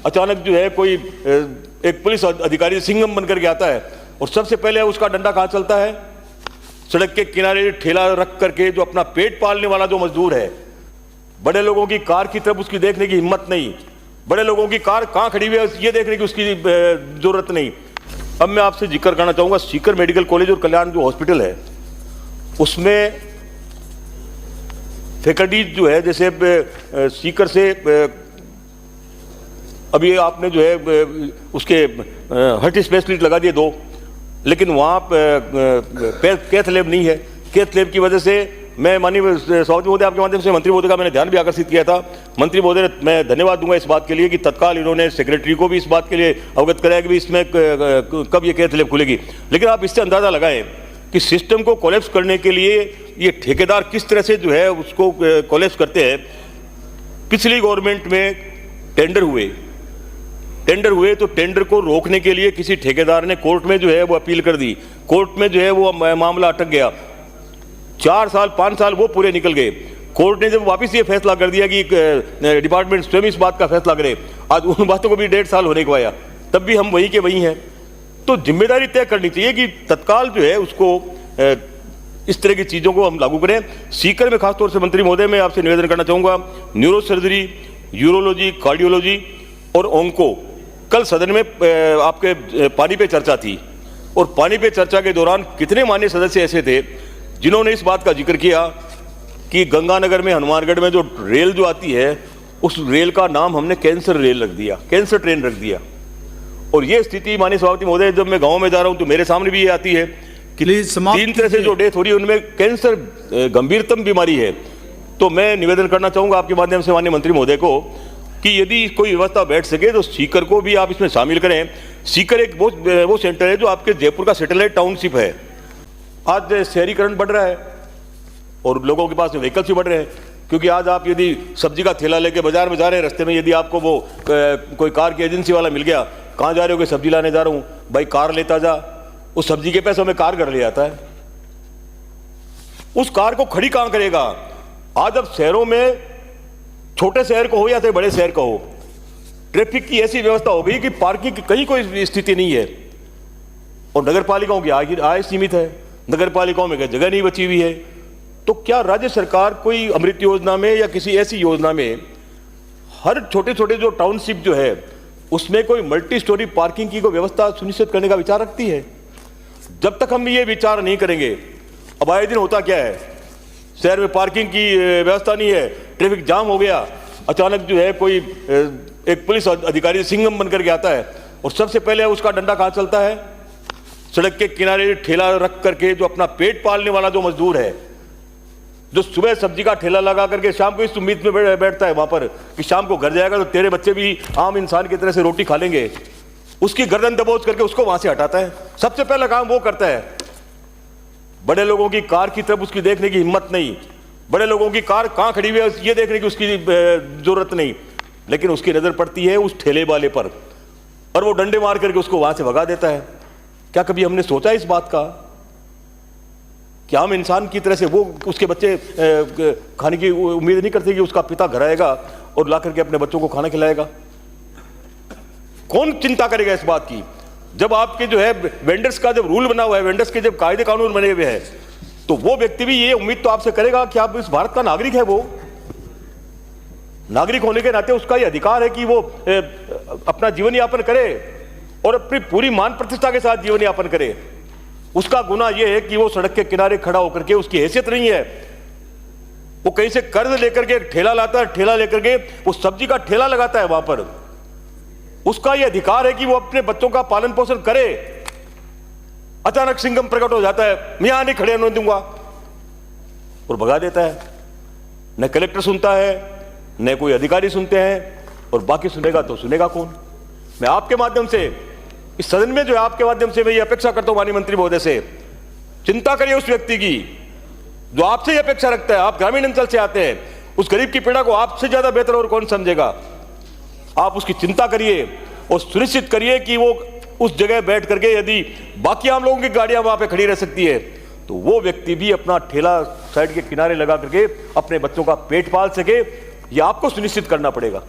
अचानक जो है कोई एक पुलिस अधिकारी सिंघम बनकर के आता है और सबसे पहले उसका डंडा कहाँ चलता है? सड़क के किनारे ठेला रख करके जो अपना पेट पालने वाला जो मजदूर है, बड़े लोगों की कार की तरफ उसकी देखने की हिम्मत नहीं, बड़े लोगों की कार कहाँ खड़ी हुई है ये देखने की उसकी जरूरत नहीं। अब मैं आपसे जिक्र करना चाहूँगा, सीकर मेडिकल कॉलेज और कल्याण जो हॉस्पिटल है उसमें फैकल्टी जो है, जैसे सीकर से अभी आपने जो है उसके हार्ट स्पेशलिस्ट लगा दिए 2, लेकिन वहाँ कैथ लैब नहीं है। कैथ लैब की वजह से मैं माननीय सभापति महोदय आपके माध्यम से मंत्री महोदय का मैंने ध्यान भी आकर्षित किया था। मंत्री महोदय मैं धन्यवाद दूंगा इस बात के लिए कि तत्काल इन्होंने सेक्रेटरी को भी इस बात के लिए अवगत कराया कि इसमें कब ये कैथ लैब खुलेगी। लेकिन आप इससे अंदाजा लगाएं कि सिस्टम को कोलैप्स करने के लिए ये ठेकेदार किस तरह से जो है उसको कोलैप्स करते हैं। पिछली गवर्नमेंट में टेंडर हुए तो टेंडर को रोकने के लिए किसी ठेकेदार ने कोर्ट में जो है वो अपील कर दी, कोर्ट में जो है वो मामला अटक गया, 4 साल 5 साल वो पूरे निकल गए। कोर्ट ने जब वापस ये फैसला कर दिया कि डिपार्टमेंट स्वयं इस बात का फैसला करे, आज उन बातों को भी 1.5 साल होने को आया, तब भी हम वहीं के वहीं हैं। तो जिम्मेदारी तय करनी चाहिए कि तत्काल जो है उसको इस तरह की चीज़ों को हम लागू करें। सीकर में खासतौर से मंत्री महोदय मैं आपसे निवेदन करना चाहूँगा, न्यूरो सर्जरी, यूरोलॉजी, कार्डियोलॉजी और ओंको, कल सदन में आपके पानी पे चर्चा थी और पानी पे चर्चा के दौरान कितने माननीय सदस्य ऐसे थे जिन्होंने इस बात का जिक्र किया कि गंगानगर में, हनुमानगढ़ में जो रेल जो आती है उस रेल का नाम हमने कैंसर रेल रख दिया, कैंसर ट्रेन रख दिया। और ये स्थिति माननीय सभापति महोदय, जब मैं गांव में जा रहा हूं तो मेरे सामने भी ये आती है कि 3 तरह से जो डेथ हो रही है उनमें कैंसर गंभीरतम बीमारी है। तो मैं निवेदन करना चाहूंगा आपके माध्यम से माननीय मंत्री महोदय को कि यदि कोई व्यवस्था बैठ सके तो सीकर को भी आप इसमें शामिल करें। सीकर एक वो सेंटर है जो आपके जयपुर का सैटेलाइट टाउनशिप है। आज शहरीकरण बढ़ रहा है और लोगों के पास व्हीकल्स भी बढ़ रहे हैं, क्योंकि आज आप यदि सब्जी का थैला लेके बाजार में जा रहे हैं, रास्ते में यदि आपको वो कोई कार की एजेंसी वाला मिल गया, कहाँ जा रहे हो कि सब्जी लाने जा रहा हूँ, भाई कार लेता जा, उस सब्जी के पैसों में कार घर ले आता है। उस कार को खड़ी कहाँ करेगा? आज अब शहरों में, छोटे शहर को हो या तो बड़े शहर का हो, ट्रैफिक की ऐसी व्यवस्था हो गई कि पार्किंग की कहीं कोई स्थिति नहीं है और नगर पालिकाओं की आय सीमित है, नगर पालिकाओं में जगह नहीं बची हुई है। तो क्या राज्य सरकार कोई अमृत योजना में या किसी ऐसी योजना में हर छोटे छोटे जो टाउनशिप जो है उसमें कोई मल्टी स्टोरी पार्किंग की कोई व्यवस्था सुनिश्चित करने का विचार रखती है? जब तक हम ये विचार नहीं करेंगे, अब आए दिन होता क्या है, शहर में पार्किंग की व्यवस्था नहीं है, ट्रैफिक जाम हो गया, अचानक जो है कोई एक पुलिस अधिकारी सिंघम बनकर के आता है और सबसे पहले उसका डंडा कहाँ चलता है? सड़क के किनारे ठेला रख करके जो अपना पेट पालने वाला जो मजदूर है, जो सुबह सब्जी का ठेला लगा करके शाम को इस उम्मीद में बैठता है वहां पर कि शाम को घर जाएगा तो तेरे बच्चे भी आम इंसान की तरह से रोटी खा लेंगे, उसकी गर्दन दबोच करके उसको वहां से हटाता है। सबसे पहला काम वो करता है। बड़े लोगों की कार की तरफ उसकी देखने की हिम्मत नहीं, बड़े लोगों की कार कहाँ खड़ी हुई है ये देखने की उसकी जरूरत नहीं, लेकिन उसकी नजर पड़ती है उस ठेले वाले पर और वो डंडे मार करके उसको वहां से भगा देता है। क्या कभी हमने सोचा इस बात का कि आम इंसान की तरह से वो उसके बच्चे खाने की उम्मीद नहीं करते कि उसका पिता घर आएगा और ला करके अपने बच्चों को खाना खिलाएगा? कौन चिंता करेगा इस बात की? जब आपके जो है वेंडर्स का जब रूल बना हुआ है, वेंडर्स के जब कायदे कानून बने हुए हैं, तो वो व्यक्ति भी ये उम्मीद तो आपसे करेगा कि आप इस भारत का नागरिक है। वो नागरिक होने के नाते उसका ये अधिकार है कि वो अपना जीवन यापन करे और अपनी पूरी मान प्रतिष्ठा के साथ जीवन यापन करे। उसका गुनाह यह है कि वो सड़क के किनारे खड़ा होकर के, उसकी हैसियत नहीं है, वो कहीं से कर्ज लेकर के ठेला लाता है, ठेला लेकर के वो सब्जी का ठेला लगाता है वहां पर। उसका यह अधिकार है कि वो अपने बच्चों का पालन पोषण करे। अचानक सिंघम प्रकट हो जाता है, मैं यहां नहीं खड़े होने दूंगा और भगा देता है। न कलेक्टर सुनता है, न कोई अधिकारी सुनते हैं, और बाकी सुनेगा तो सुनेगा कौन? मैं आपके माध्यम से इस सदन में जो है आपके माध्यम से मैं ये अपेक्षा करता हूं माननीय मंत्री महोदय से, चिंता करिए उस व्यक्ति की जो आपसे ये अपेक्षा रखता है। आप ग्रामीण अंचल से आते हैं, उस गरीब की पीड़ा को आपसे ज्यादा बेहतर और कौन समझेगा? आप उसकी चिंता करिए और सुनिश्चित करिए कि वो उस जगह बैठ करके, यदि बाकी आम लोगों की गाड़ियां वहां पे खड़ी रह सकती है तो वो व्यक्ति भी अपना ठेला साइड के किनारे लगा करके अपने बच्चों का पेट पाल सके। ये आपको सुनिश्चित करना पड़ेगा।